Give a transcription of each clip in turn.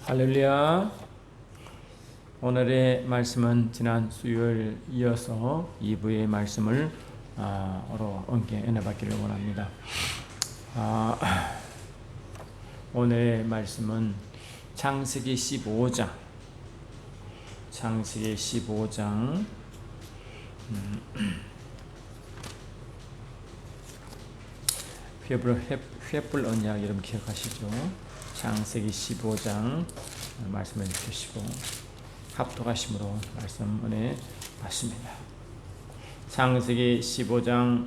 할렐루야. 오늘의 말씀은 지난 수요일 이어서 2부의 말씀을 함께 나눠받기를 원합니다. 오늘의 말씀은 창세기 15장 횃불 언약 여러분 기억하시죠? 창세기 15장 말씀을 주시고 합독하심으로 말씀 은혜 받습니다. 창세기 15장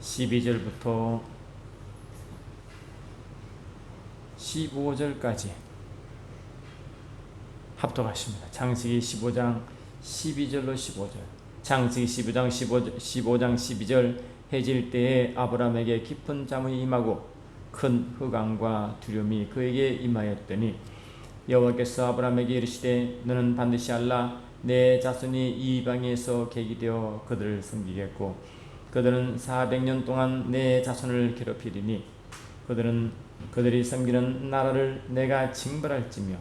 12절부터 15절까지 합독하십니다. 창세기 15장 12절로 15절. 창세기 15장 12절. 해질 때에 아브라함에게 깊은 잠이 임하고 큰 흑암과 두려움이 그에게 임하였더니 여호와께서 아브라함에게 이르시되 너는 반드시 알라. 내 자손이 이방에서 계기되어 그들을 섬기겠고 그들은 400년 동안 내 자손을 괴롭히리니 그들이 섬기는 나라를 내가 징벌할지며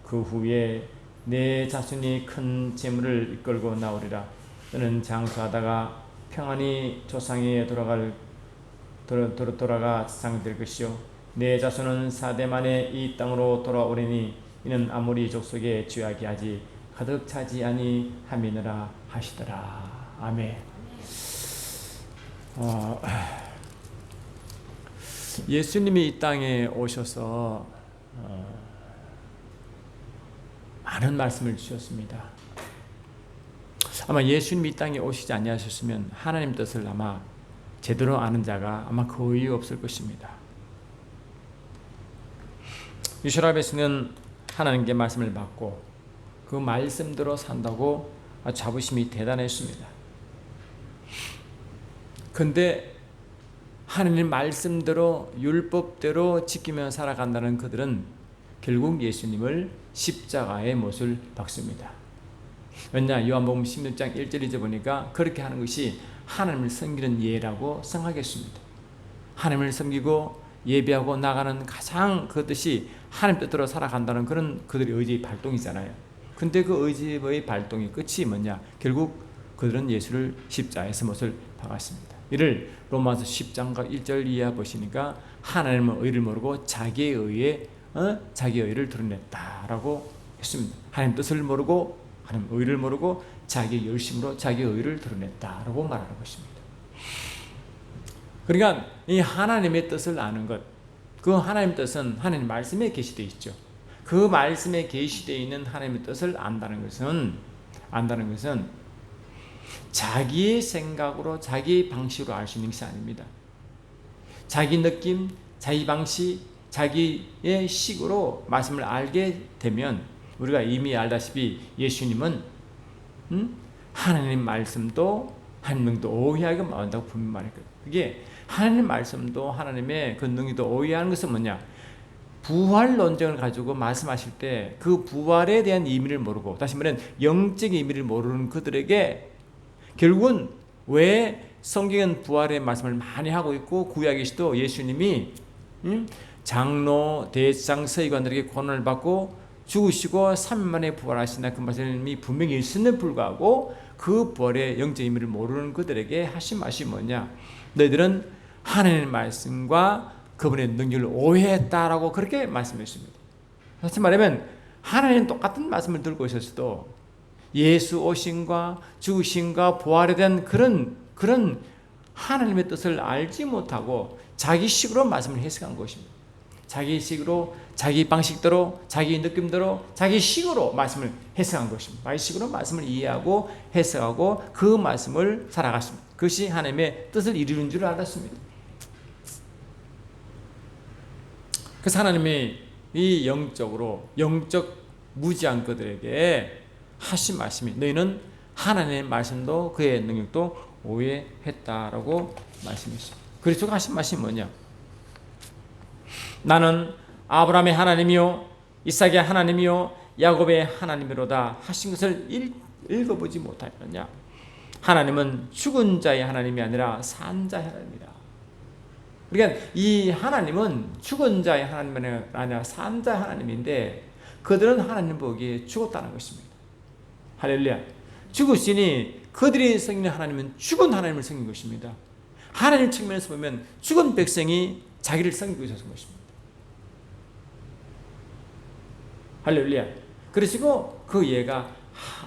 그 후에 내 자손이 큰 재물을 이끌고 나오리라. 너는 장수하다가 평안히 조상에 돌아가 상될 것이요 내 자손은 4대 만에 이 땅으로 돌아오리니 이는 아무리 족속에 죄악이 아직 가득 차지 아니함이니라 하시더라. 아멘. 예수님이 이 땅에 오셔서 많은 말씀을 주셨습니다. 아마 예수님이 이 땅에 오시지 아니하셨으면 하나님 뜻을 아마 제대로 아는 자가 아마 거의 없을 것입니다. 이스라엘에서는 하나님께 말씀을 받고 그 말씀대로 산다고 자부심이 대단했습니다. 그런데 하나님 말씀대로 율법대로 지키며 살아간다는 그들은 결국 예수님을 십자가의 못을 박습니다. 왜냐? 요한복음 16장 1절에 보니까 그렇게 하는 것이 하나님을 섬기는 예라고 생각했습니다. 하나님을 섬기고 예배하고 나가는 가장 그 뜻이 하나님 뜻대로 살아간다는 그런 그들의 의지의 발동이잖아요. 근데 그 의지의 발동의 끝이 뭐냐? 결국 그들은 예수를 십자가에서 못을 박았습니다. 이를 로마서 10장과 1절 이하 보시니까 하나님의 의를 모르고 자기의 의를 드러냈다라고 했습니다. 하나님 뜻을 모르고 하나님 의를 모르고 자기 열심으로 자기 의를 드러냈다라고 말하는 것입니다. 그러니까 이 하나님의 뜻을 아는 것, 그 하나님의 뜻은 하나님 말씀에 계시되어 있죠. 그 말씀에 계시되어 있는 하나님의 뜻을 안다는 것은 자기의 생각으로 자기의 방식으로 알 수 있는 것이 아닙니다. 자기 느낌, 자기 방식, 자기의 식으로 말씀을 알게 되면 우리가 이미 알다시피 예수님은 하나님 말씀도 하나님도 오해하게 만든다고 분명히 말했거든요. 그게 하나님 말씀도 하나님의 그 능력도 오해하는 것은 뭐냐? 부활 논쟁을 가지고 말씀하실 때 그 부활에 대한 의미를 모르고, 다시 말하면 영적인 의미를 모르는 그들에게 결국은 왜 성경은 부활의 말씀을 많이 하고 있고 구약에서도 예수님이 장로, 대장, 서기관들에게 고난을 받고 죽으시고 3일 만에 부활하신다 그 말씀이 분명히 있음에도 불구하고 그 부활의 영적 의미를 모르는 그들에게 하신 말씀이 뭐냐? 너희들은 하나님의 말씀과 그분의 능력을 오해했다라고 그렇게 말씀했습니다. 다시 말하면 하나님 똑같은 말씀을 들고 있었어도 예수 오심과 죽으심과 부활에 대한 그런 하나님의 뜻을 알지 못하고 자기식으로 말씀을 해석한 것입니다. 자기식으로, 자기 방식대로, 자기 느낌대로, 자기식으로 말씀을 해석한 것입니다. 자기식으로 말씀을 이해하고 해석하고 그 말씀을 살아갔습니다. 그것이 하나님의 뜻을 이루는 줄 알았습니다. 그래서 하나님이 이 영적 무지한 그들에게 하신 말씀이 너희는 하나님의 말씀도 그의 능력도 오해했다라고 말씀했습니다. 그리스도가 하신 말씀이 뭐냐? 나는 아브라함의 하나님이요 이삭의 하나님이요 야곱의 하나님이로다 하신 것을 읽어보지 못하였느냐? 하나님은 죽은 자의 하나님이 아니라 산 자의 하나님이다. 그러니까 이 하나님은 죽은 자의 하나님이 아니라 산 자의 하나님인데 그들은 하나님 보기에 죽었다는 것입니다. 할렐루야. 죽으시니 그들이 섬기는 하나님은 죽은 하나님을 섬긴 것입니다. 하나님 측면에서 보면 죽은 백성이 자기를 섬기고 있었던 것입니다. 할렐루야. 그러시고 그 예가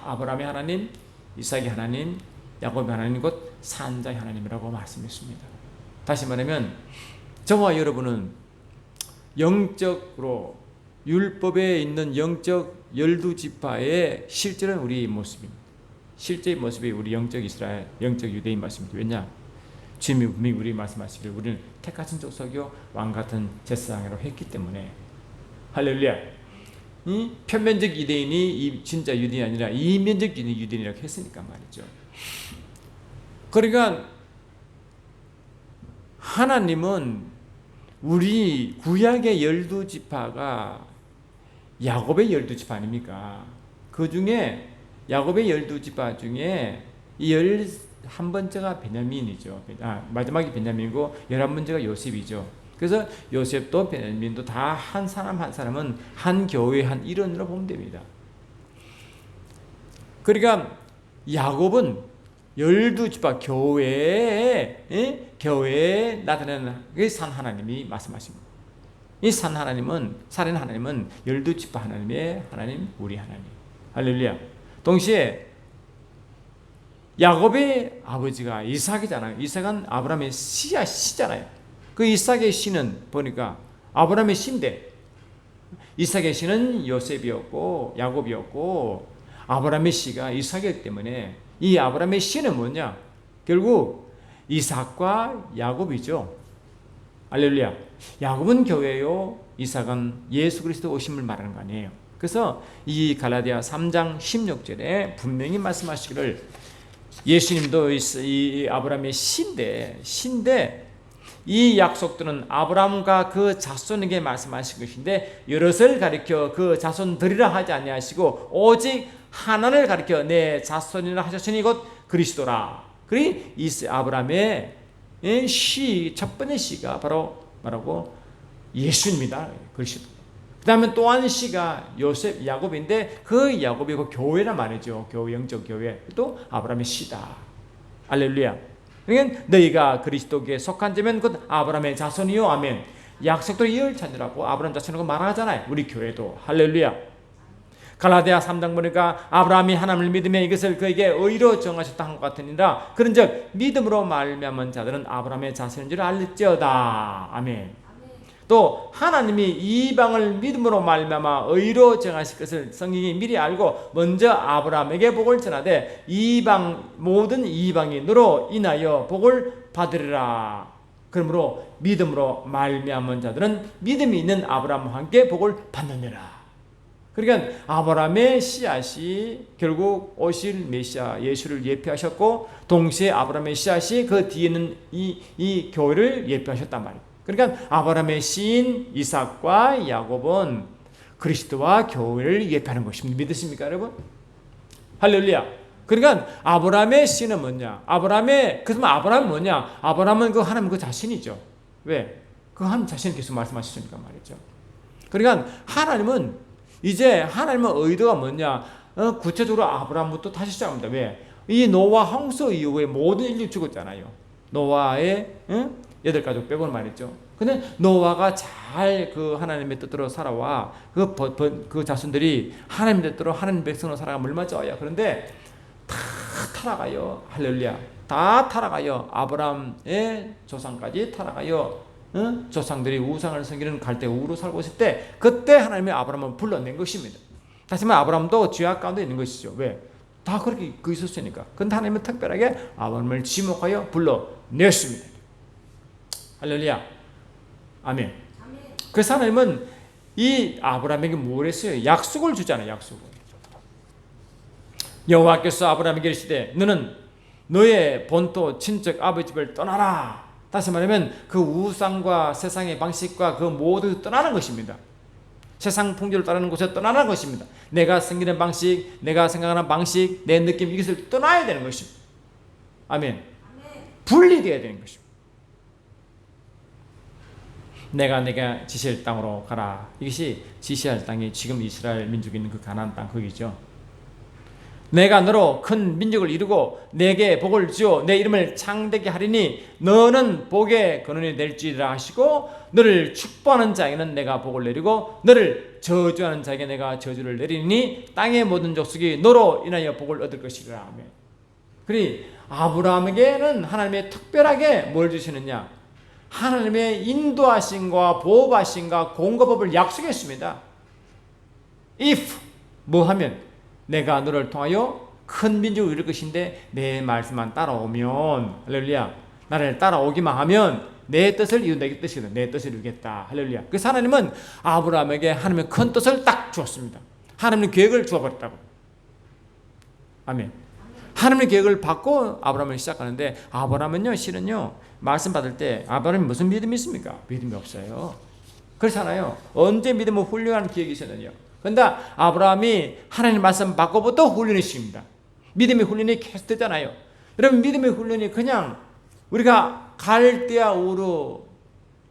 아브라함의 하나님, 이삭의 하나님, 야곱의 하나님 곧 산자의 하나님이라고 말씀했습니다. 다시 말하면 저와 여러분은 영적으로 율법에 있는 영적 12지파의 실제는 우리 모습입니다. 실제의 모습이 우리 영적 이스라엘, 영적 유대인 말씀입니다. 왜냐? 주님이 분명히 우리 말씀하시기를 우리는 택하신 족속이요 왕 같은 제사장이라고 했기 때문에. 할렐루야. 이 편면적 유대인이 진짜 유대인이 아니라 이면적 유대인이라고 했으니까 말이죠. 그러니까 하나님은 우리 구약의 12지파가 야곱의 12지파 아닙니까? 그 중에 야곱의 12지파 중에 11번째가 베냐민이죠. 마지막이 베냐민이고 11번째가 요셉이죠. 그래서 요셉도 베냐민도 다 한 사람 한 사람은 한 교회의 한 일원으로 보면 됩니다. 그러니까 야곱은 12지파 교회에 나타나는 산 하나님이 말씀하십니다. 이 산 하나님은, 살인 하나님은 12지파 하나님의 하나님, 우리 하나님. 할렐루야. 동시에 야곱의 아버지가 이삭이잖아요. 이삭은 아브라함의 씨잖아요. 그 이삭의 씨는 보니까 아브라함의 씨인데 이삭의 씨는 요셉이었고 야곱이었고 아브라함의 씨가 이삭이었기 때문에 이 아브라함의 씨는 뭐냐? 결국 이삭과 야곱이죠. 할렐루야. 야곱은 교회요, 이삭은 예수 그리스도 오심을 말하는 거 아니에요. 그래서 이 갈라디아 3장 16절에 분명히 말씀하시기를 예수님도 이 아브라함의 씨인데 이 약속들은 아브라함과 그 자손에게 말씀하신 것인데 여럿을 가리켜 그 자손들이라 하지 아니하시고 오직 하나를 가리켜 내 자손이라 하셨으니 곧 그리스도라. 그리 이 아브라함의 씨, 첫 번째 씨가 바로 뭐라고? 예수입니다. 그리스도. 그 다음에 또 한 씨가 요셉, 야곱인데 그 야곱이 그 교회란 말이죠. 교회, 영적 교회. 또 아브라함의 씨다. 할렐루야. 그러니까 너희가 그리스도께 속한 자면 곧 아브라함의 자손이요. 아멘. 약속도 이을 자녀라고 아브라함 자손이라고 말하잖아요. 우리 교회도. 할렐루야. 갈라디아 3장 보니까 아브라함이 하나님을 믿으며 이것을 그에게 의로 정하셨다 한 것 같으니라. 그런즉 믿음으로 말미암은 자들은 아브라함의 자손인 줄 알지어다. 아멘. 또 하나님이 이방을 믿음으로 말미암아 의로 정하실 것을 성경이 미리 알고 먼저 아브라함에게 복을 전하되 모든 이방인으로 인하여 복을 받으리라. 그러므로 믿음으로 말미암은 자들은 믿음이 있는 아브라함과 함께 복을 받느니라. 그러니까 아브라함의 씨앗이 결국 오실 메시아 예수를 예표하셨고 동시에 아브라함의 씨앗이 그 뒤에는 이 교회를 예표하셨단 말이에요. 그러니까 아브라함의 씨인 이삭과 야곱은 그리스도와 교회를 예표하는 것입니다. 믿으십니까 여러분? 할렐루야. 그러니까 아브라함의 씨는 뭐냐? 그러면 아브라함은 뭐냐? 아브라함은 그 하나님 그 자신이죠. 왜? 그 하나님 자신을 계속 말씀하시니까 말이죠. 그러니까 하나님은 의도가 뭐냐? 구체적으로 아브라함부터 다시 시작합니다. 왜? 이 노아 홍수 이후에 모든 인류 죽었잖아요. 노아의 8가족 빼고는 말이죠. 근데 노아가 잘 그 하나님의 뜻대로 살아와 그 자손들이 하나님의 뜻대로 하나님 백성으로 살아가면 얼마나 좋아요. 그런데 다 타락하여 할렐루야. 다 타락하여 아브라함의 조상까지 타락하여 조상들이 우상을 섬기는 갈대우로 살고 있을 때 그때 하나님이 아브라함을 불러낸 것입니다. 다시 말하면 아브라함도 죄악 가운데 있는 것이죠. 왜? 다 그렇게 있었으니까. 그런데 하나님은 특별하게 아브라함을 지목하여 불러냈습니다. 할렐루야. 아멘. 그래서 하나님은 이 아브라함에게 뭘 했어요? 약속을 주잖아요. 약속을. 여호와께서 아브라함에게 이르시되 너는 너의 본토 친척 아버지 집을 떠나라. 다시 말하면 그 우상과 세상의 방식과 그 모두 떠나는 것입니다. 세상 풍조를 따르는 곳에 떠나는 것입니다. 내가 섬기는 방식, 내가 생각하는 방식, 내 느낌 이것을 떠나야 되는 것입니다. 아멘. 분리되어야 되는 것입니다. 내가 지시할 땅으로 가라. 이것이 지시할 땅이 지금 이스라엘 민족이 있는 그 가나안 땅 거기죠. 내가 너로 큰 민족을 이루고 내게 복을 주어 내 이름을 창대케 하리니 너는 복의 근원이 될지라 하시고 너를 축복하는 자에게는 내가 복을 내리고 너를 저주하는 자에게 내가 저주를 내리니 땅의 모든 족속이 너로 인하여 복을 얻을 것이라. 아멘. 그리 아브라함에게는 하나님이 특별하게 뭘 주시느냐? 하나님의 인도하심과 보호하심과 공급법을 약속했습니다. If 뭐 하면 내가 너를 통하여 큰 민족을 이룰 것인데 내 말씀만 따라오면, 할렐루야, 나를 따라오기만 하면 내 뜻을 이룬 내 뜻이다. 내 뜻을 이루겠다. 할렐루야. 그래서 하나님은 아브라함에게 하나님의 큰 뜻을 딱 주었습니다. 하나님의 계획을 주어버렸다고. 아멘. 하나님의 계획을 받고 아브라함을 시작하는데, 아브라함은요 실은요 말씀 받을 때 아브라함이 무슨 믿음이 있습니까? 믿음이 없어요. 그렇잖아요. 언제 믿음을 훈련하는 계획이 있었느냐. 그런데 아브라함이 하나님 말씀 받고부터 훈련이 시킵니다. 믿음의 훈련이 계속되잖아요. 여러분, 믿음의 훈련이 그냥 우리가 갈대아 우르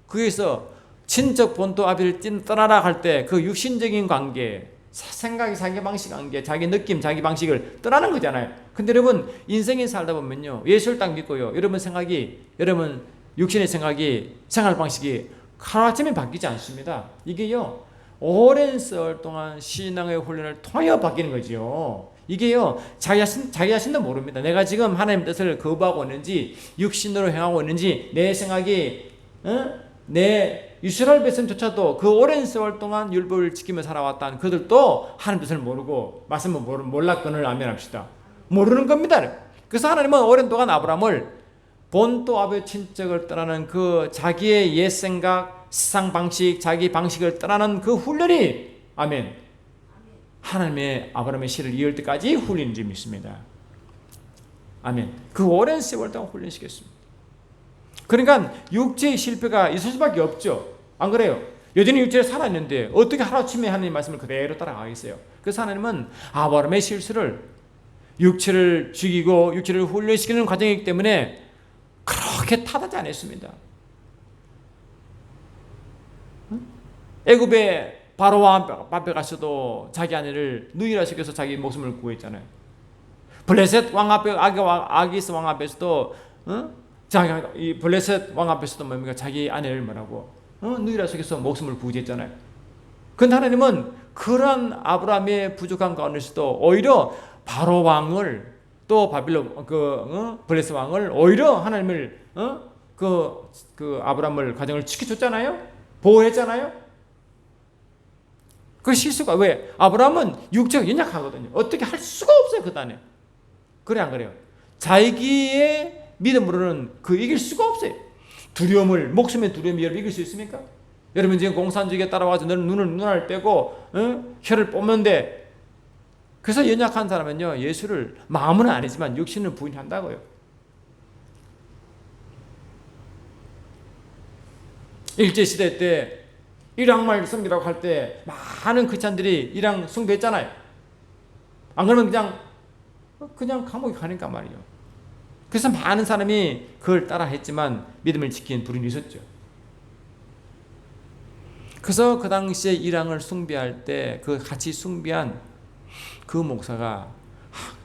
거기서 친척 본토 아비를 떠나라 할 때 그 육신적인 관계, 생각이 자기 방식 관계, 자기 느낌, 자기 방식을 떠나는 거잖아요. 근데 여러분, 인생에 살다 보면요, 예수를 딱 믿고요, 여러분 육신의 생각이, 생활 방식이 하루아침에 바뀌지 않습니다. 이게요, 오랜 세월 동안 신앙의 훈련을 통하여 바뀌는 거죠. 이게요, 자기 자신도 모릅니다. 내가 지금 하나님 뜻을 거부하고 있는지, 육신으로 행하고 있는지, 내 생각이, 내 이스라엘 백성조차도 그 오랜 세월 동안 율법을 지키며 살아왔다는 그들도 하나님 뜻을 모르고 말씀을 몰랐건을 아멘합시다. 모르는 겁니다. 그래서 하나님은 오랜 동안 아브라함을 본토 아비 친척을 떠나는 그 자기의 옛 생각, 세상 방식, 자기 방식을 떠나는 그 훈련이, 아멘, 하나님의 아브라함의 씨를 이을 때까지 훈련인 줄 믿습니다. 아멘. 그 오랜 세월 동안 훈련시켰습니다. 그러니까 육체의 실패가 있을 수밖에 없죠. 안 그래요? 여전히 육체에 살아있는데 어떻게 하루아침에 하나님 말씀을 그대로 따라가겠어요? 그래서 하나님은 아브라함의 실수를, 육체를 죽이고 육체를 훈련시키는 과정이기 때문에 그렇게 탓하지 않았습니다. 애굽의 바로왕 앞에 가서도 자기 아내를 누이라 시켜서 자기 목숨을 구했잖아요. 블레셋 왕 앞에, 아기스 왕 앞에서도 이 블레셋 왕 앞에서도 뭡니까? 자기 아내를 뭐라고 누이라 시켜서 목숨을 구제했잖아요. 그런데 하나님은 그런 아브라함의 부족한 가운데서도 오히려 바로 왕을, 또 바빌론 블레셋 왕을, 오히려 하나님을 그 아브라함을 가정을 지켜줬잖아요. 보호했잖아요. 그 실수가 왜? 아브라함은 육체가 연약하거든요. 어떻게 할 수가 없어요, 그 단에. 그래 안 그래요? 자기의 믿음으로는 이길 수가 없어요. 목숨의 두려움이 여러분 이길 수 있습니까? 여러분 지금 공산주의에 따라와서 너는 눈알 빼고 혀를 뽑는데, 그래서 연약한 사람은요, 예수를 마음은 아니지만 육신은 부인한다고요. 일제시대 때 일왕말 섬기라고 할 때 많은 크리스찬들이 일왕 숭배했잖아요. 안 그러면 그냥 감옥에 가니까 말이에요. 그래서 많은 사람이 그걸 따라 했지만 믿음을 지킨 불운이 있었죠. 그래서 그 당시에 일왕을 숭배할 때 그 같이 숭배한 그 목사가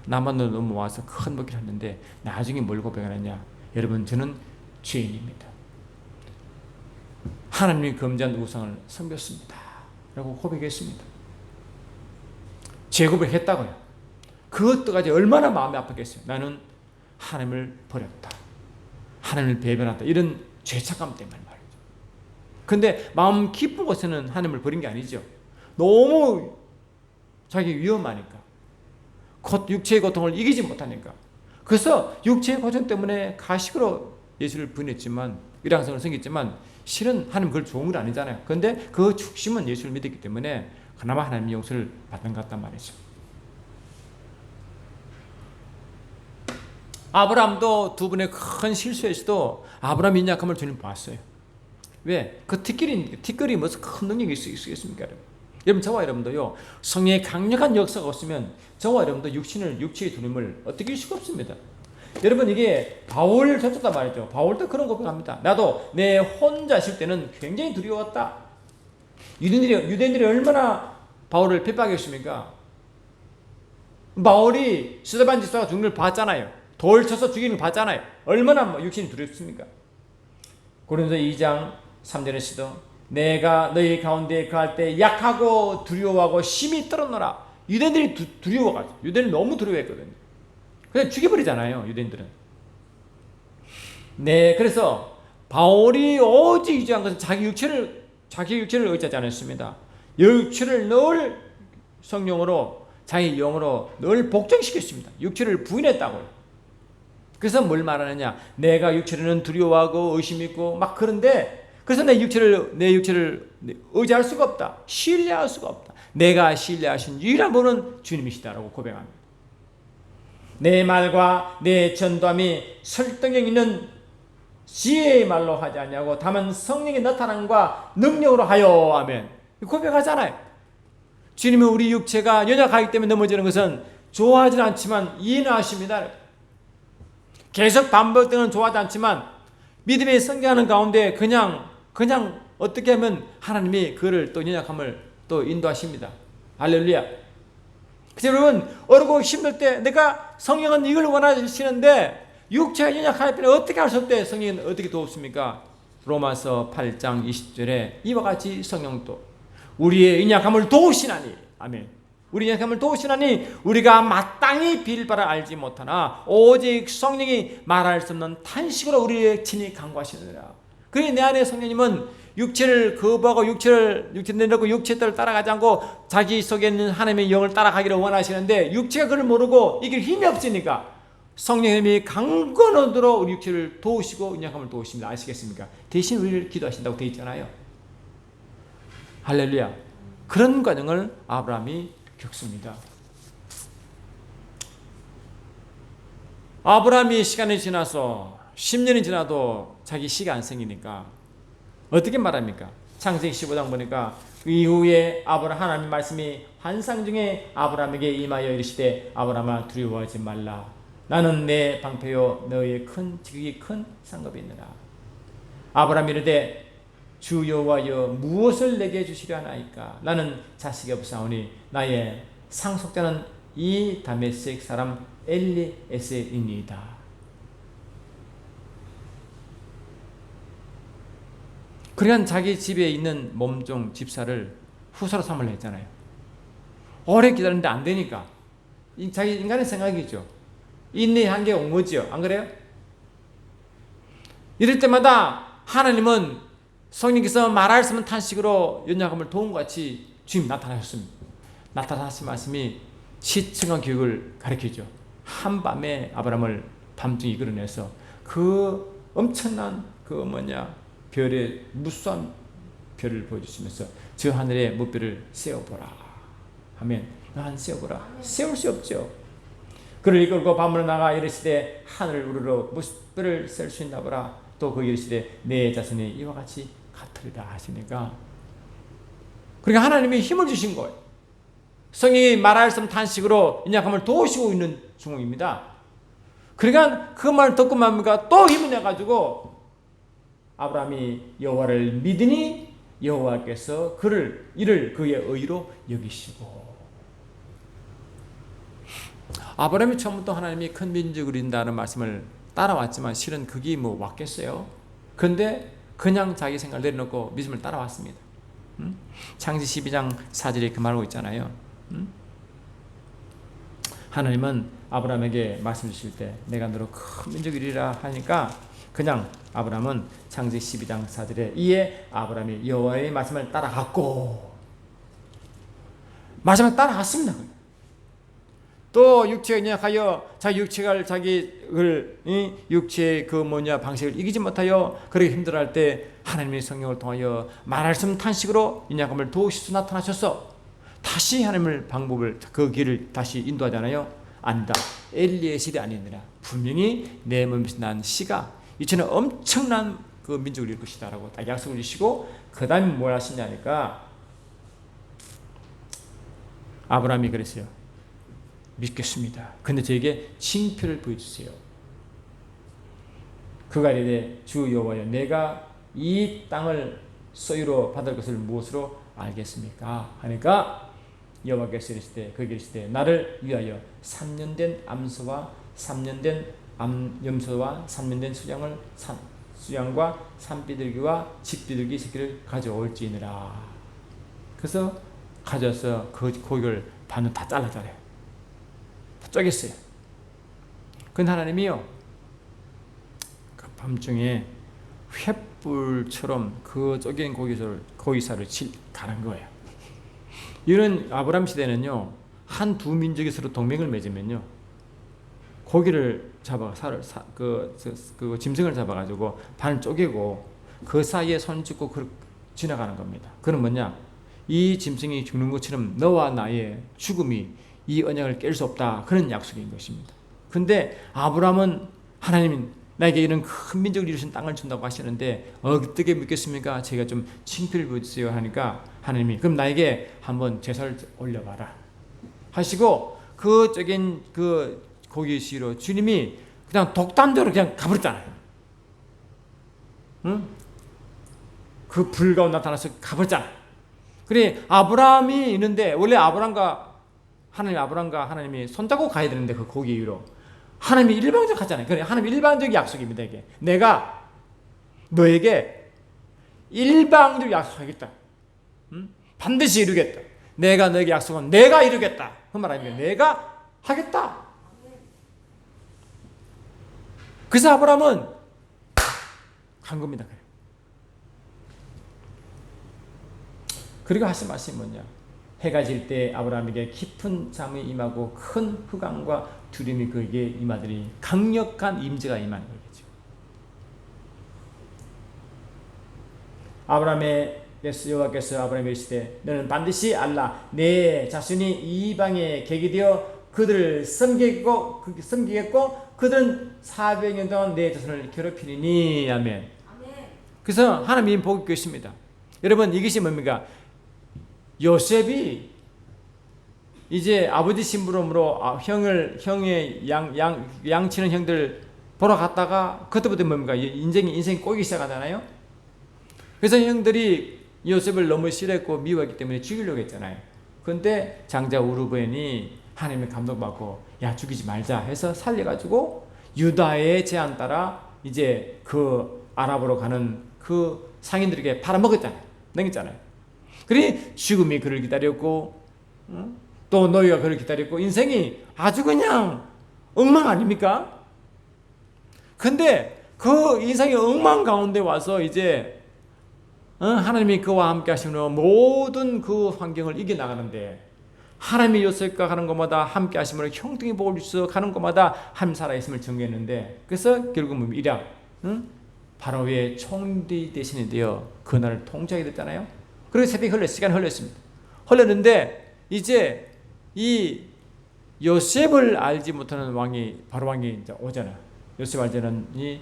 남한으로 넘어와서 큰 목회를 했는데 나중에 뭘 고백하느냐? 여러분, 저는 죄인입니다. 하나님이 금지한 우상을 섬겼습니다 라고 고백했습니다. 재고백했다고요. 그것도까지 얼마나 마음이 아팠겠어요. 나는 하나님을 버렸다, 하나님을 배반했다, 이런 죄책감 때문에 말이죠. 근데 마음 깊은 곳에는 하나님을 버린 게 아니죠. 너무 자기 위험하니까, 육체의 고통을 이기지 못하니까. 그래서 육체의 고통 때문에 가식으로 예수를 부인했지만, 일왕성을 섬겼지만 실은 하나님 그걸 좋은 건 아니잖아요. 그런데 그 중심은 예수를 믿었기 때문에 그나마 하나님의 용서를 받은 것 같단 말이죠. 아브라함도 두 분의 큰 실수에서도 아브라함의 인약함을 주님 봤어요. 왜? 그 티끌이 무슨 큰 능력이 있겠습니까? 여러분, 저와 여러분도요, 성령의 강력한 역사가 없으면 저와 여러분도 육체의 두려움을 어떻게 이길 수가 없습니다. 여러분 이게 바울 저쳤단 말이죠. 바울도 그런 고백합니다. 나도 내 혼자 있을 때는 굉장히 두려웠다. 유대인들이 얼마나 바울을 핍박했습니까? 바울이 스데반 집사가 죽는 걸 봤잖아요. 돌 쳐서 죽이는 걸 봤잖아요. 얼마나 육신이 두렵습니까? 고린도 2장 3절에서도 내가 너희 가운데 거할 때 약하고 두려워하고 심히 떨었노라. 유대인들이 두려워가지고 유대인은 너무 두려워했거든요. 그냥 죽여버리잖아요, 유대인들은. 네, 그래서 바울이 오직 의지한 것은 자기 육체를 의지하지 않았습니다. 육체를 늘 성령으로 자기 영으로 늘 복종시켰습니다. 육체를 부인했다고요. 그래서 뭘 말하느냐? 내가 육체로는 두려워하고 의심있고 막 그런데 그래서 내 육체를 의지할 수가 없다. 신뢰할 수가 없다. 내가 신뢰하신 유일한 분은 주님이시다라고 고백합니다. 내 말과 내 전도함이 설득력 있는 지혜의 말로 하지 않냐고 다만 성령의 나타남과 능력으로 하여 아멘. 고백하잖아요. 주님은 우리 육체가 연약하기 때문에 넘어지는 것은 좋아하지는 않지만 이해는 하십니다. 계속 반복되는 좋아하지 않지만 믿음의 성장하는 가운데 그냥 어떻게 하면 하나님이 그를 또 연약함을 또 인도하십니다. 할렐루야. 그래서 여러분 어렵고 힘들 때 내가 성령은 이걸 원하시는데 육체가 연약하기 때문에 어떻게 할 수 없대. 성령은 어떻게 도우십니까? 로마서 8장 20절에 이와 같이 성령도 우리의 연약함을 도우시나니 아멘. 우리 연약함을 도우시나니 우리가 마땅히 빌 바를 알지 못하나 오직 성령이 말할 수 없는 탄식으로 우리의 친히 간구하시느니라. 그러니 내 안에 성령님은 육체를 거부하고 육체를 내놓고 육체의 뜻을 따라가지 않고 자기 속에 있는 하나님의 영을 따라가기를 원하시는데 육체가 그걸 모르고 이길 힘이 없으니까 성령님이 강건하도록 우리 육체를 도우시고 연약함을 도우십니다. 아시겠습니까? 대신 우리를 기도하신다고 되어 있잖아요. 할렐루야. 그런 과정을 아브라함이 겪습니다. 아브라함이 시간이 지나서 10년이 지나도 자기 씨가 안 생기니까 어떻게 말합니까? 창세기 15장 보니까 이후에 하나님 말씀이 환상 중에 아브라함에게 임하여 이르시되 아브라함아 두려워하지 말라. 나는 내 방패요 너의 지극히 큰 상급이 있느라. 아브라함이 이르되 주 여호와여 무엇을 내게 주시려 하나이까? 나는 자식이 없사오니 나의 상속자는 이 다메섹 사람 엘리에셀이니이다. 그러니까 자기 집에 있는 몸종 집사를 후사로 삼으려 했잖아요. 오래 기다렸는데 안 되니까 자기 인간의 생각이죠. 인내의 한계가 온 거죠. 안 그래요? 이럴 때마다 하나님은 성령께서 말할 수 없는 탄식으로 연약함을 도움과 같이 주님 나타나셨습니다. 나타나신 말씀이 시층한 교육을 가르치죠. 한밤에 아브라함을 밤중에 이끌어내서 그 엄청난 별의 무수한 별을 보여주시면서 저 하늘에 무별을 세워보라 하면 한 세워보라. 세울 수 없죠. 그를 이끌고 밤으로 나가 이르시되 하늘을 우러러 무별을 셀 수 있나 보라. 또 그 이르시되 내 자손이 이와 같이 같으리라 하시니까 그러니까 하나님이 힘을 주신 거예요. 성령이 말할 수 없는 탄식으로 연약함을 도우시고 있는 중입니다. 그러니까 그 말을 듣고 맙니까 또 힘이 나가지고 아브라함이 여호와를 믿으니 여호와께서 이를 그의 의로 여기시고. 아브라함이 처음부터 하나님이 큰 민족을 이룬다는 말씀을 따라왔지만 실은 그게 왔겠어요? 그런데 그냥 자기 생각을 내려놓고 믿음을 따라왔습니다. 창세기 12장 4절에 그 말하고 있잖아요. 하나님은 아브라함에게 말씀 주실 때 내가 너로 큰 민족이 되리라 하니까 그냥 아브라함은 창세기 12장 4절에 이에 아브라함이 여호와의 말씀을 따라갔고 말씀을 따라갔습니다. 또 육체가 연약하여 자기 육체의 방식을 이기지 못하여 그렇게 힘들어할 때 하나님의 성령을 통하여 말할 수 없는 탄식으로 연약함을 도우시서 나타나셔서 다시 하나님의 그 길을 다시 인도하잖아요. 아니다. 엘리에셀이 아니니라. 분명히 내 몸에서 난 씨가 이처럼 엄청난 그 민족을 이룰 것이다라고 딱 약속을 주시고 그 다음에 뭘 하시냐니까 아브라함이 그랬어요. 믿겠습니다. 근데 저에게 징표를 보여주세요. 그가 이르되 주 여호와여 내가 이 땅을 소유로 받을 것을 무엇으로 알겠습니까? 하니까 여호와께서 이르시되 그에게 이르시되 나를 위하여 3년 된 암소와 3년 된 염소와 3년 된 수양과 산비둘기와 집비둘기 새끼를 가져올지니라. 그래서 가져서 그 고기를 반으로 다 잘라자래요. 다 쪼갰어요. 근데 하나님이요 그 밤중에 횃불처럼 그 쪼갠 고기살을 가는 거예요. 이런 아브라함 시대는요 한 두 민족이 서로 동맹을 맺으면요 고기를 잡아 그 짐승을 잡아가지고 반을 쪼개고 그 사이에 손 짚고 지나가는 겁니다. 그건 뭐냐? 이 짐승이 죽는 것처럼 너와 나의 죽음이 이 언약을 깰 수 없다. 그런 약속인 것입니다. 근데 아브라함은 하나님이 나에게 이런 큰 민족을 이루신 땅을 준다고 하시는데 어떻게 믿겠습니까? 제가 좀 칭필 보세요 하니까 하나님이 그럼 나에게 한번 제사를 올려봐라 하시고 그적인 그 고기시로 주님이 그냥 독단적으로 그냥 가버렸잖아요. 응? 그 불 가운데 나타나서 가버렸잖아요. 그래 아브라함이 있는데 원래 아브라함과 하나님이 손잡고 가야 되는데 그 고기 위로 하나님이 일방적 하잖아요. 그래 하나님 일방적 약속입니다. 이게 내가 너에게 일방적 약속하겠다. 응? 반드시 이루겠다. 내가 너에게 약속한 내가 이루겠다. 그 말 아닙니까? 내가 하겠다. 그래서 아브라함은 간 겁니다. 그리고 하신 말씀이 뭐냐? 해가 질 때 아브라함에게 깊은 잠이 임하고 큰 흑암과 두려움이 그에게 임하더니 강력한 임재가 임하는 거겠죠. 여호와께서 아브라함에게 이르시되 너는 반드시 알라 내 자손이 이방에 객이 되어 그들을 섬기겠고 그들은 400년 동안 내 자손을 괴롭히리니. 아멘. 그래서 하나님이 보고 계십니다. 여러분 이것이 뭡니까? 요셉이 이제 아버지 심부름으로 형의 양치는 형들 보러 갔다가 그때부터 뭡니까? 인생이 꼬이기 시작하잖아요. 그래서 형들이 요셉을 너무 싫어했고 미워했기 때문에 죽이려고 했잖아요. 근데 장자 우르벤이 하나님의 감동받고 야 죽이지 말자 해서 살려가지고 유다의 제안 따라 이제 그 아랍으로 가는 그 상인들에게 팔아먹었잖아요. 넘겼잖아요. 그러니 죽음이 그를 기다렸고 또 노예가 그를 기다렸고 인생이 아주 그냥 엉망 아닙니까? 근데 그 인생의 엉망 가운데 와서 이제 하나님이 그와 함께 하시므로 모든 그 환경을 이겨나가는데 하나님이 요셉과 가는 곳마다 함께 하심으로 형통의 복을 주셔서 가는 곳마다 하나님 살아있음을 증거했는데 그래서 결국은 이라 바로의 총리 대신이 되어 그 나라를 통치하게 됐잖아요. 그리고 새벽이 시간이 흘렀습니다. 흘렀는데 이제 이 요셉을 알지 못하는 바로 왕이 이제 오잖아. 요셉 알지는 이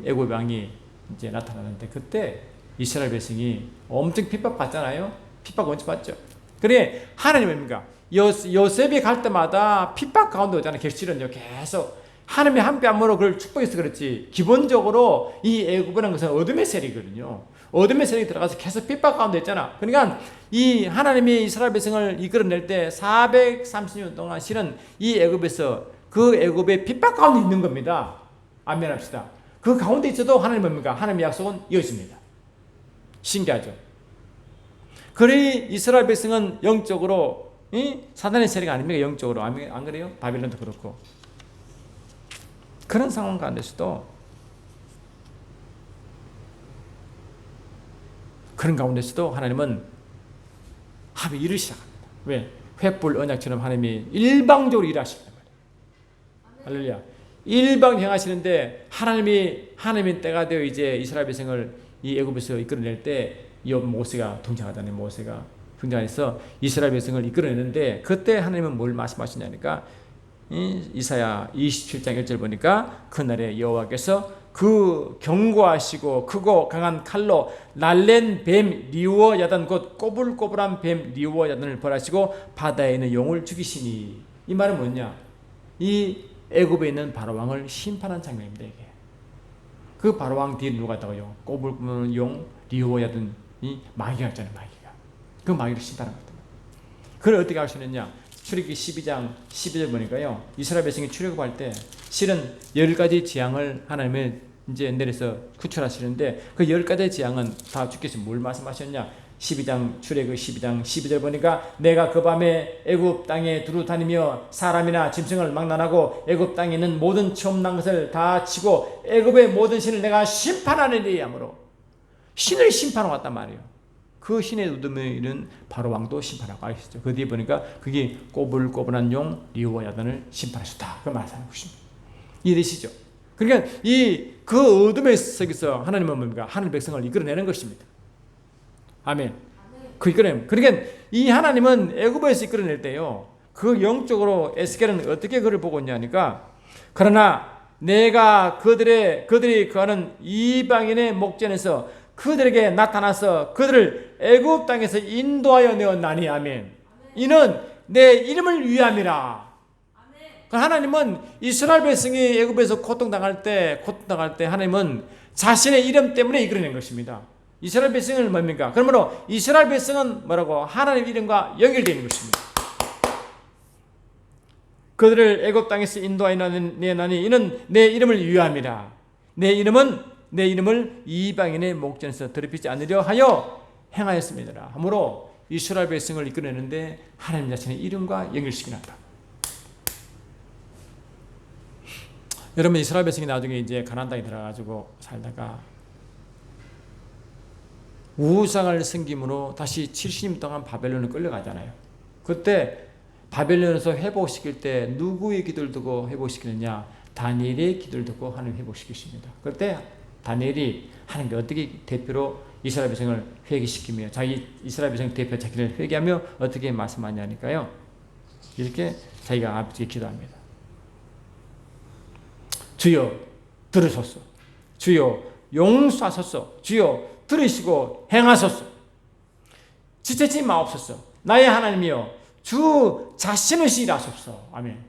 애굽 왕이 이제 나타나는데 그때 이스라엘 백성이 엄청 핍박받잖아요. 핍박 원치 받죠. 그래 하나님입니까? 요셉이 갈 때마다 핍박 가운데 오잖아요. 계시는요 계속 하나님이 함께 함으로 그걸 축복해서 그렇지. 기본적으로 이 애굽이라는 것은 어둠의 세력이거든요. 어둠의 세력이 들어가서 계속 핍박 가운데 있잖아. 그러니까 이 하나님이 이스라엘 백성을 이끌어낼 때 430년 동안 실은 이 애굽에서 그 애굽의 핍박 가운데 있는 겁니다. 아멘 합시다. 그 가운데 있어도 하나님 뭡니까? 하나님의 약속은 이어집니다. 신기하죠. 그리 이스라엘 백성은 영적으로 사단의 세력 아닙니까? 영적으로 안 그래요? 바빌론도 그렇고 그런 상황 가운데서도 하나님은 합의 일을 시작합니다. 왜? 횃불 언약처럼 하나님이 일방적으로 일하시는 거예요. 할렐루야. 일방 행하시는데 하나님의 때가 되어 이제 이스라엘 백성을 이 애굽에서 이끌어낼 때 이 모세가 등장하잖아요. 모세가 등장해서 이스라엘 백성을 이끌어내는데 그때 하나님은 뭘 말씀하시냐니까 이사야 27장 1절 보니까 그날에 여호와께서 그 경고하시고 크고 강한 칼로 날랜 뱀 리워야단 곧 꼬불꼬불한 뱀 리워야단을 벌하시고 바다에 있는 용을 죽이시니. 이 말은 뭐냐? 이 애굽에 있는 바로왕을 심판한 장면입니다. 이게 그 바로왕 뒤에 누가 있다고요? 꼽을 굽는 용 리호야든 이 마귀가 있잖아요. 마귀가. 그 마귀를 심판한 거다. 그걸 어떻게 알 수 있느냐? 출애굽기 12장 12절 보니까요. 이스라엘 백성이 출애굽할 때 실은 10가지 재앙을 하나님이 이제 내려서 구출하시는데 그 10가지 재앙은 다 주께서 뭘 말씀하셨냐? 12장 출애굽 12장 12절 보니까 내가 그 밤에 애굽 땅에 두루 다니며 사람이나 짐승을 망난하고 애굽 땅에 있는 모든 처음 난 것을 다 치고 애굽의 모든 신을 내가 심판하느니 하므로 신을 심판하고 왔단 말이에요. 그 신의 우두머리는 바로 왕도 심판하고 아시죠? 그 뒤에 보니까 그게 꼬불꼬불한 용 리오와 야단을 심판하셨다. 그 말하는 것입니다. 이해되시죠? 그러니까 그 어둠의 속에서 하나님은 뭡니까? 하늘 백성을 이끌어내는 것입니다. 아멘. 그 이끌어내는. 그러니까 이 하나님은 애굽에서 이끌어낼 때요. 그 영적으로 에스겔은 어떻게 그를 보고 있냐니까 그러나 내가 그들이 거하는 이방인의 목전에서 그들에게 나타나서 그들을 애굽 땅에서 인도하여 내었나니 아멘. 이는 내 이름을 위함이라. 하나님은 이스라엘 백성이 애굽에서 고통당할 때 하나님은 자신의 이름 때문에 이끌어낸 것입니다. 이스라엘 백성은 뭡니까? 그러므로 이스라엘 백성은 뭐라고? 하나님의 이름과 연결되어 있는 것입니다. 그들을 애굽 땅에서 인도하여 내나니 이는 내 이름을 위함이라. 내 이름을 이방인의 목전에서 더럽히지 않으려 하여 행하였습니다. 하므로 이스라엘 백성을 이끌어내는데 하나님 자신의 이름과 연결시키놨다. 여러분 이스라엘 백성이 나중에 이제 가나안 땅에 들어가지고 살다가 우상을 섬김으로 다시 70년 동안 바벨론을 끌려가잖아요. 그때 바벨론에서 회복시킬 때 누구의 기도를 두고 회복시키느냐? 다니엘의 기도를 듣고 하나님 회복시키십니다. 그때 다니엘이 하나님께 어떻게 대표로 이스라엘 백성을 회개시키며 자기 이스라엘 백성 대표 자기를 회개하며 어떻게 말씀하냐니까요. 이렇게 자기가 아버지께 기도합니다. 주여 들으소서. 주여 용서하소서. 주여 들으시고 행하소서. 지체지 마옵소서. 나의 하나님이여 주 자신을 시일하소서. 아멘.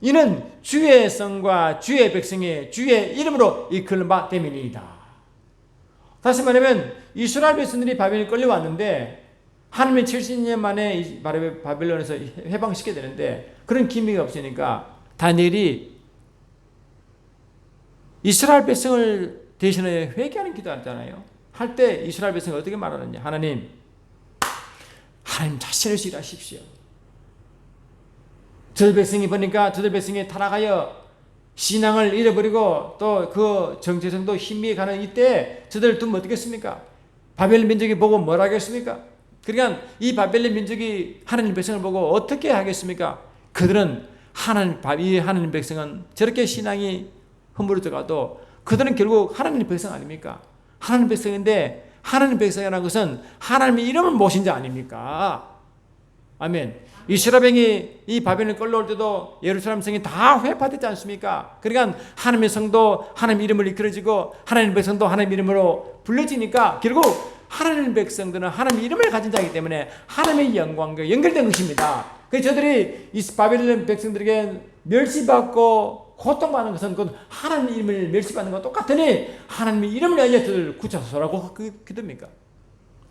이는 주의 성과 주의 백성의 주의 이름으로 이끌는 바 때문이다. 다시 말하면 이스라엘 백성들이 바벨론에 끌려왔는데 하나님의 70년 만에 바벨론에서 해방시켜야 되는데 그런 기미가 없으니까 다니엘이 이스라엘 백성을 대신해 회개하는 기도하잖아요. 할 때 이스라엘 백성이 어떻게 말하느냐? 하나님 자신을 시일하십시오. 저들 백성이 보니까 저들 백성이 타락하여 신앙을 잃어버리고 또 그 정체성도 희미해 가는 이때 저들을 두면 어떻겠습니까? 바벨론 민족이 보고 뭐라 하겠습니까? 그러니까 이 바벨론 민족이 하나님 백성을 보고 어떻게 하겠습니까? 그들은 하나님 백성은 저렇게 신앙이 허물어져 가도 그들은 결국 하나님 백성 아닙니까? 하나님 백성인데 하나님 백성이라는 것은 하나님의 이름을 모신 자 아닙니까? 아멘. 이스라엘이 이 바벨론에 끌려올 때도 예루살렘 성이 다 회파되지 않습니까? 그러니까 하나님의 성도 하나님 이름을 이끌어지고 하나님 백성도 하나님 이름으로 불려지니까 결국 하나님 백성들은 하나님 이름을 가진 자이기 때문에 하나님의 영광과 연결된 것입니다. 그래서 저들이 이 바벨론 백성들에게 멸시받고 고통받는 것은 그 하나님 이름을 멸시받는 것과 똑같으니 하나님의 이름을 위하여 저들을 구하소서라고 기도입니까?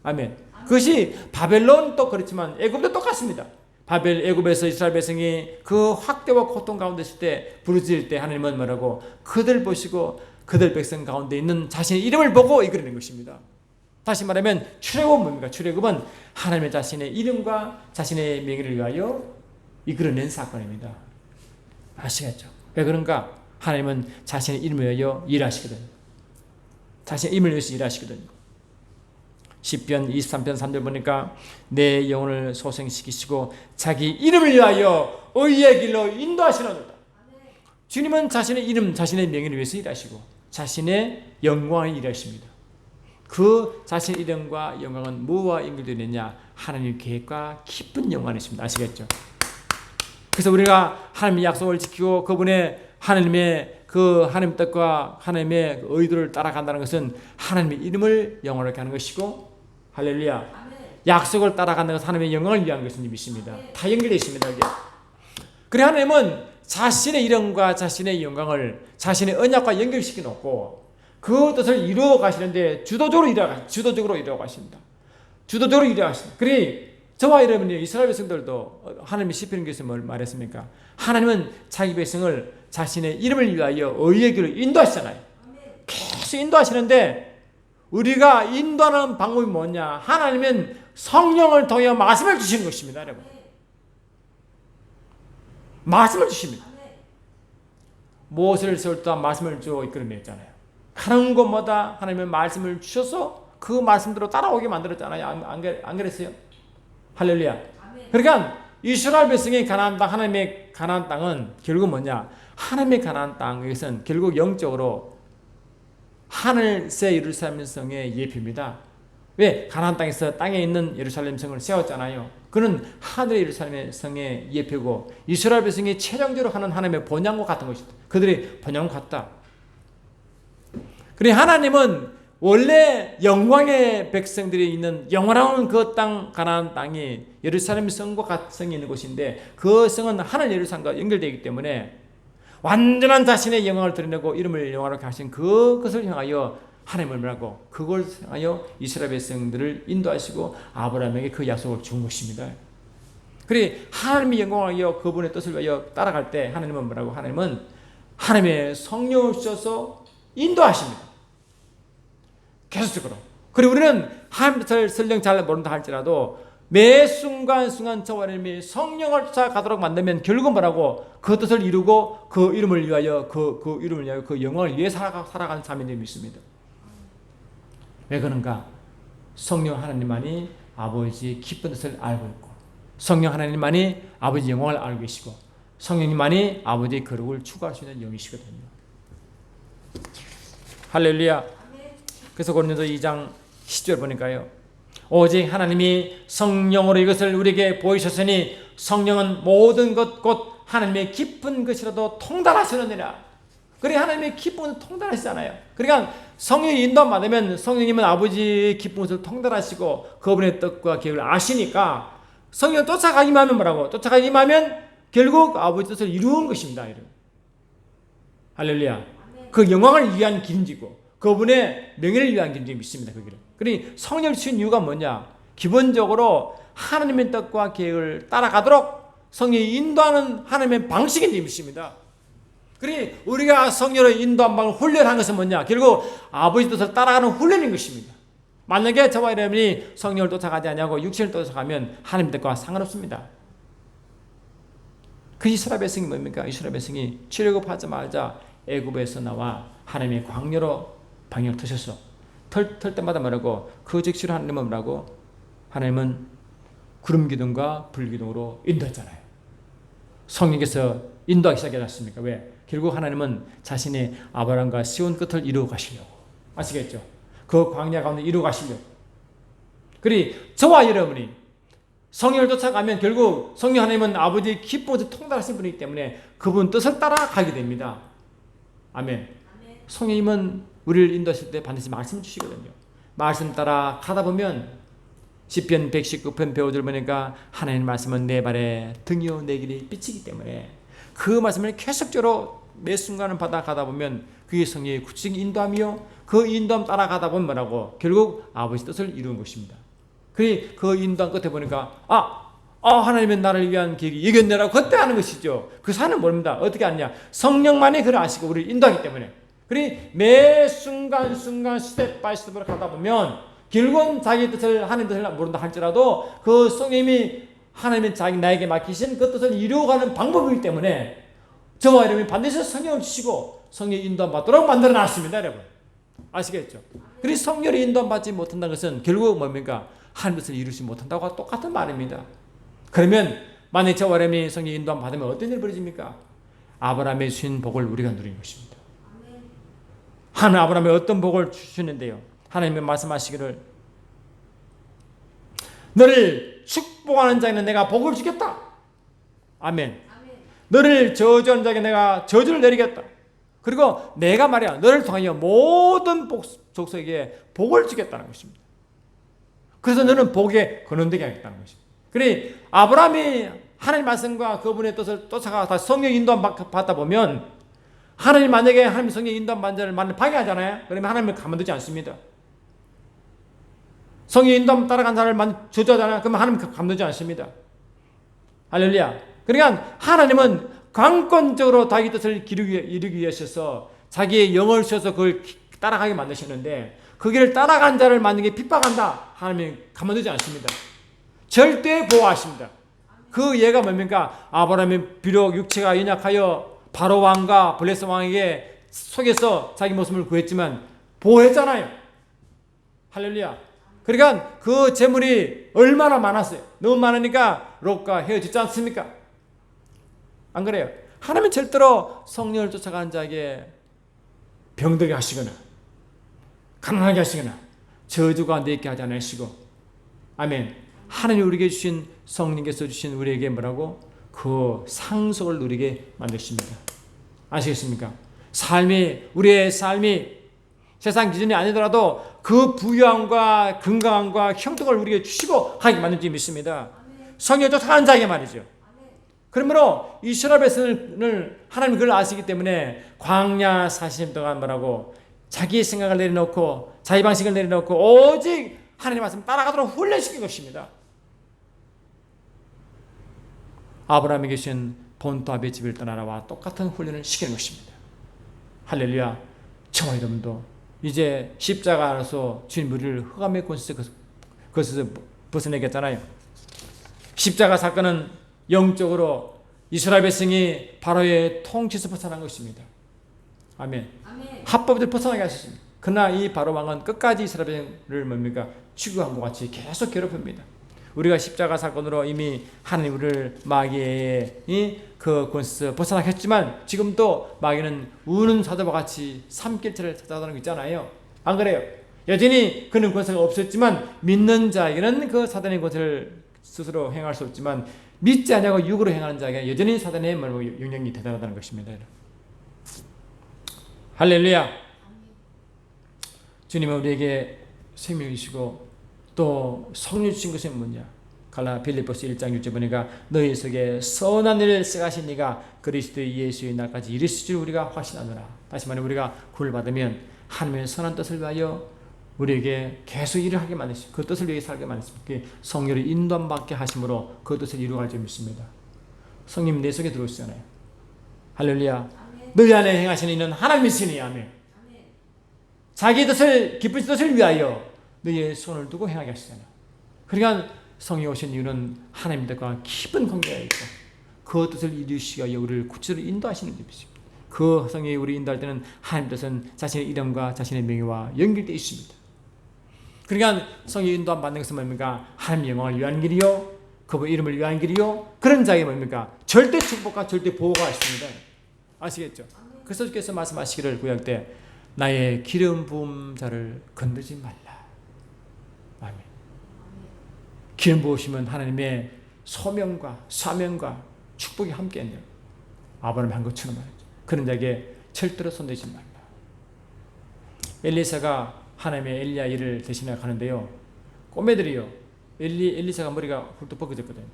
아멘. 그것이 바벨론도 그렇지만 애굽도 똑같습니다. 애굽에서 이스라엘 백성이 그 확대와 고통 가운데 있을 때 부르짖을 때 하나님은 뭐라고? 그들 보시고 그들 백성 가운데 있는 자신의 이름을 보고 이끌어낸 것입니다. 다시 말하면 출애굽은 뭡니까? 출애굽은 하나님의 자신의 이름과 자신의 명예를 위하여 이끌어낸 사건입니다. 아시겠죠? 왜 그런가? 하나님은 자신의 이름을 위하여 일하시거든요. 자신의 이름을 위해서 일하시거든요. 시편 23편 3절 보니까 내 영혼을 소생시키시고 자기 이름을 위하여 의의 길로 인도하시노도다. 주님은 자신의 이름, 자신의 명예를 위해서 일하시고 자신의 영광을 일하십니다. 그 자신의 이름과 영광은 무엇과 연결되어 있느냐? 하나님의 계획과 깊은 영광이 있습니다. 아시겠죠? 그래서 우리가 하나님의 약속을 지키고 그분의 하나님의 그 하나님 뜻과 하나님의 의도를 따라간다는 것은 하나님의 이름을 영원하게 하는 것이고 할렐루야. 아멘. 약속을 따라간다는 것은 하나님의 영광을 위한 것을 믿습니다. 아멘. 다 연결되어 있습니다. 이게. 그래 하나님은 자신의 이름과 자신의 영광을 자신의 언약과 연결시켜 놓고 그 뜻을 이루어 가시는데 주도적으로 이루어 가십니다. 주도적으로 이루어 가십니다. 그러니 저와 여러분이 이스라엘 백성들도 하나님이 시편 교에서 뭘 말했습니까? 하나님은 자기 백성을 자신의 이름을 위하여 의의 길로 인도하시잖아요. 계속 인도하시는데 우리가 인도하는 방법이 뭐냐? 하나님은 성령을 통해 말씀을 주시는 것입니다, 여러분. 말씀을 주십니다. 모세를 세울 때 말씀을 주어 이끌어냈잖아요. 가는 곳마다 하나님은 말씀을 주셔서 그 말씀대로 따라오게 만들었잖아요. 안 그랬어요? 할렐루야. 그러니까 이스라엘 백성이 가나안 땅, 하나님의 가나안 땅은 결국 뭐냐? 하나님의 가나안 땅, 이것은 결국 영적으로 하늘새 예루살렘 성의 예표입니다. 왜? 가나안 땅에서 땅에 있는 예루살렘 성을 세웠잖아요. 그는 하늘의 예루살렘 성의 예표고 이스라엘 백성이 최종적으로 하는 하나님의 본향과 같은 것이다. 그들이 본향과 같다. 그리고 하나님은 원래 영광의 백성들이 있는 영원한 그 땅 가나안 땅이 예루살렘 성과 같은 성이 있는 곳인데 그 성은 하늘 예루살렘과 연결되어 있기 때문에 완전한 자신의 영광을 드러내고 이름을 영화롭게 하신 그것을 향하여 하나님을 뭐라고 그걸 향하여 이스라엘 백성들을 인도하시고 아브라함에게 그 약속을 준 것입니다. 그래 하나님의 영광을 위하여 그분의 뜻을 위하여 따라갈 때 하나님은 뭐라고? 하나님은 하나님의 성령을 주셔서 인도하십니다. 계속적으로. 그리고 우리는 하나님 뜻을 설령 잘 모른다 할지라도 매 순간순간 저와 여러분이 성령을 쫓아가도록 만들면 결국은 뭐라고? 그 뜻을 이루고 그 이름을 위하여 그 이름을 위하여 그 영광을 위해 살아가는 삶이 되어 있습니다. 왜 그런가? 성령 하나님만이 아버지의 기쁜 뜻을 알고 있고 성령 하나님만이 아버지의 영광을 알고 계시고 성령님만이 아버지의 거룩을 추구할 수 있는 영이시거든요. 할렐루야. 그래서 고린도서 2장 10절 보니까요. 오직 하나님이 성령으로 이것을 우리에게 보이셨으니 성령은 모든 것 곧 하나님의 깊은 것이라도 통달하시느니라. 그래 하나님의 기쁜 것을 통달하시잖아요. 그러니까 성령이 인도함 받으면 성령님은 아버지의 기쁜 것을 통달하시고 그분의 뜻과 계획을 아시니까 성령 쫓아가기만 하면 뭐라고? 쫓아가기만 하면 결국 아버지 뜻을 이루는 것입니다. 할렐루야. 그 영광을 위한 길인지고 그분의 명예를 위한 길인지 믿습니다. 그 길은. 그러니 성령을 주신 이유가 뭐냐? 기본적으로 하나님의 뜻과 계획을 따라가도록 성령이 인도하는 하나님의 방식인지 믿습니다. 그러니 우리가 성령으로 인도한 방을 훈련한 것은 뭐냐? 결국 아버지 뜻을 따라가는 훈련인 것입니다. 만약에 저와 여러분이 성령을 쫓아가지 않냐고 육신을 쫓아가면 하나님 뜻과 상관없습니다. 그 이스라엘 백성이 뭡니까? 이스라엘 백성이 출애굽하자마자 애굽에서 나와 하나님의 광야로 방향을 트셨어. 털 때마다 말하고 그 즉시로 하나님은 뭐라고? 하나님은 구름 기둥과 불 기둥으로 인도했잖아요. 성령께서 인도하기 시작했습니까? 왜? 결국 하나님은 자신의 아브라함과 시온 끝을 이루어 가시려고. 아시겠죠? 그 광야 가운데 이루어 가시려고. 그리 저와 여러분이 성령을 쫓아가면 결국 성령 하나님은 아버지의 기쁜 것을 통달하신 분이기 때문에 그분 뜻을 따라가게 됩니다. 아멘. 성령님은 우리를 인도하실 때 반드시 말씀 주시거든요. 말씀 따라 가다 보면 시편 119편 배우들 보니까 하나님의 말씀은 내 발에 등이요 내 길이 빛이기 때문에 그 말씀을 계속적으로 매 순간을 받아가다 보면 그게 성령의 구체적인 인도함이요 그 인도함 따라가다 보면 뭐라고? 결국 아버지 뜻을 이루는 것입니다. 그 인도함 끝에 보니까 하나님은 나를 위한 계획이 이겼네라고 그때 하는 것이죠. 그 사는 모릅니다. 어떻게 아느냐? 성령만이 그를 아시고 우리를 인도하기 때문에. 매 순간 스텝 바이 스텝으로 가다 보면 결국은 자기 뜻을 하나님 뜻을 모른다 할지라도 그 성령님이 하나님이 나에게 맡기신 그 뜻을 이루어가는 방법이기 때문에 저와 여러분이 반드시 성령을 주시고 성령의 인도함 받도록 만들어 놨습니다. 여러분 아시겠죠? 그래서 성령의 인도함 받지 못한다는 것은 결국 뭡니까? 하나님 뜻을 이루지 못한다고 똑같은 말입니다. 그러면 만약 저와 여러분이 성령의 인도함 받으면 어떤 일이 벌어집니까? 아브라함의 주신 복을 우리가 누리는 것입니다. 하나님 아브라함에 어떤 복을 주시는데요? 하나님이 말씀하시기를 너를 축복하는 자에는 내가 복을 주겠다. 아멘. 너를 저주하는 자에게 내가 저주를 내리겠다. 그리고 내가 말이야 너를 통하여 모든 족속에게 복을 주겠다는 것입니다. 그래서 너는 복에 거론되게 하겠다는 것입니다. 그래 아브라함이 하나님 말씀과 그분의 뜻을 쫓아가 성령 인도함 받다 보면 하나님 만약에 하나님 성령 인도한 반자를 방해하잖아요. 그러면 하나님은 가만두지 않습니다. 성령 인도함 따라간 자를 저주하잖아요. 그러면 하나님 가만두지 않습니다. 할렐루야. 그러니까 하나님은 강권적으로 자기 뜻을 이루기 위해서 자기의 영을 쓰셔서 그걸 따라가게 만드시는데 그 길을 따라간 자를 만약에 핍박한다. 하나님이 가만두지 않습니다. 절대 보호하십니다. 그 예가 뭡니까? 아브라함이 비록 육체가 연약하여 바로 왕과 블레셋 왕에게 속에서 자기 모습을 구했지만 보호했잖아요. 할렐루야. 그러니까 그 재물이 얼마나 많았어요. 너무 많으니까 롯과 헤어지지 않습니까? 안 그래요? 하나님은 절대로 성령을 쫓아가는 자에게 병들게 하시거나 가난하게 하시거나 저주가 내게 하지 않으시고, 아멘. 하나님 우리에게 주신 성령께서 주신 우리에게 뭐라고? 그 상속을 누리게 만드십니다. 아시겠습니까? 우리의 삶이 세상 기준이 아니더라도 그 부유함과 건강함과 형통을 우리에게 주시고 하게 만든지 믿습니다. 성령을 쫓아가는 자에게 말이죠. 그러므로 이스라엘 백성을 하나님이 그걸 아시기 때문에 광야 40년 동안 뭐라고? 자기의 생각을 내려놓고 자기 방식을 내려놓고 오직 하나님의 말씀 따라가도록 훈련시킨 것입니다. 아브라함에게 주신 본토 아비의 집을 떠나라와 똑같은 훈련을 시키는 것입니다. 할렐루야. 저와 여러분도 이제 십자가 안에서 주님 우리를 흑암의 권세에서 벗어내겠잖아요. 십자가 사건은 영적으로 이스라엘 백성이 바로의 통치에서 벗어난 것입니다. 아멘. 합법을 벗어나게 하셨습니다. 그러나 이 바로 왕은 끝까지 이스라엘 백성을 뭡니까? 추구한 것 같이 계속 괴롭힙니다. 우리가 십자가 사건으로 이미 하나님 우리를 마귀의 그 권세에서 벗어나게 했지만 지금도 마귀는 우는 사자와 같이 삼킬체를 찾아다니고 있잖아요. 안 그래요? 여전히 그는 권세가 없었지만 믿는 자에게는 그 사단의 권세를 스스로 행할 수 없지만 믿지 않냐고 육으로 행하는 자에게 여전히 사단의 영향이 대단하다는 것입니다. 할렐루야. 주님은 우리에게 생명을 주시고 또 성령 주신 것은 뭐냐? 빌립보서 1장 6절 보니까 너희 속에 선한 일을 써가신 이가 그리스도 예수의 날까지 이르실 줄 우리가 확신하노라. 다시 말해 우리가 구원을 받으면 하나님의 선한 뜻을 위하여 우리에게 계속 일을 하게 만드시고 그 뜻을 위해 살게 만드십니다. 그 성령을 인도함 받게 하심으로 그 뜻을 이루어갈 줄 믿습니다. 성님 내 속에 들어오시잖아요. 할렐루야. 아멘. 너희 안에 행하시는 이는 하나님이시니 아멘. 자기 뜻을 기쁘신 뜻을 위하여 너희의 손을 두고 행하게 하시잖아요. 그러니까 성령이 오신 이유는 하나님 뜻과 깊은 관계가 있고 그 뜻을 이루시기 위하여 우리를 구체적으로 인도하시는 것입니다. 그 성령이 우리 인도할 때는 하나님 뜻은 자신의 이름과 자신의 명예와 연결되어 있습니다. 그러니까 성령이 인도함 받는 것은 뭡니까? 하나님 영광을 위한 길이요 그분 이름을 위한 길이요 그런 자에게 뭡니까? 절대 축복과 절대 보호가 있습니다. 아시겠죠? 그래서 주께서 말씀하시기를 구약 때 나의 기름 부은 자를 건드지 말라. 아멘. 기름 부으시면 하나님의 소명과 사명과 축복이 함께했네요. 아브라함이 한 것처럼 말이죠. 그런 자에게 절대로 손대지 말라. 엘리사가 하나님의 엘리야 일을 대신해 가는데요. 꼬매들이요. 엘리사가 머리가 훌쩍 벗겨졌거든요.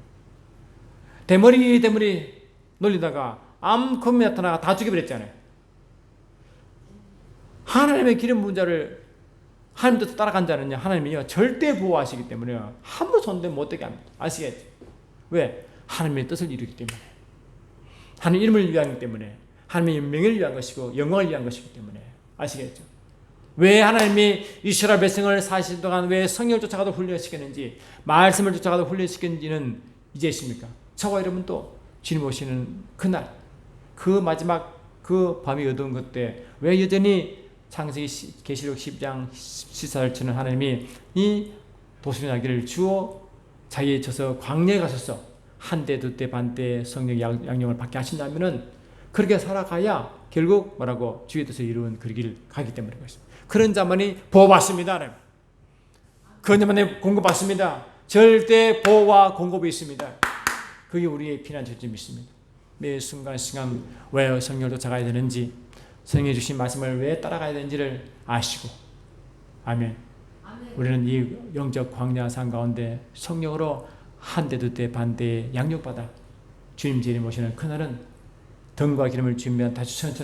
대머리 놀리다가 암컴이 나타나가 다 죽여버렸잖아요. 하나님의 기름 부은 자를 하나님 뜻 따라간 자는요, 하나님이요 절대 보호하시기 때문에 아무 손대 못되게 합니다. 아시겠죠? 왜? 하나님의 뜻을 이루기 때문에, 하나님 이름을 위하기 때문에, 하나님의 명예를 위한 것이고 영광을 위한 것이기 때문에. 아시겠죠? 왜 하나님이 이스라엘 백성을 40년 동안 왜 성령을 쫓아가도 훈련시켰는지, 말씀을 쫓아가도 훈련시켰는지는 이제 있습니까? 저와 여러분도 주님 오시는 그날, 그 마지막 그 밤이 어두운 그때 왜 여전히 창세기 계시록 10장 14절처럼 하나님이 이 도수의 날개를 주어 자기의 져서 광야에 가셔서 한 대, 두 대, 반 대 성령 양령을 받게 하신다면은 그렇게 살아가야 결국 뭐라고 주의 뜻을 이루는 그 길을 가기 때문인 것입니다. 그런 자만이 보호받습니다. 그런 자만이 공급받습니다. 절대 보호와 공급이 있습니다. 그게 우리의 피난 처지 믿습니다. 매 순간 왜 성령을 쫓아가야 되는지, 성령이 주신 말씀을 왜 따라가야 되는지를 아시고, 아멘. 우리는 이 영적 광야 산 가운데 성령으로 한 대, 두 대, 반 대 양육받아 주님 재림 오시는 그날은 등과 기름을 준비한 다시 천천히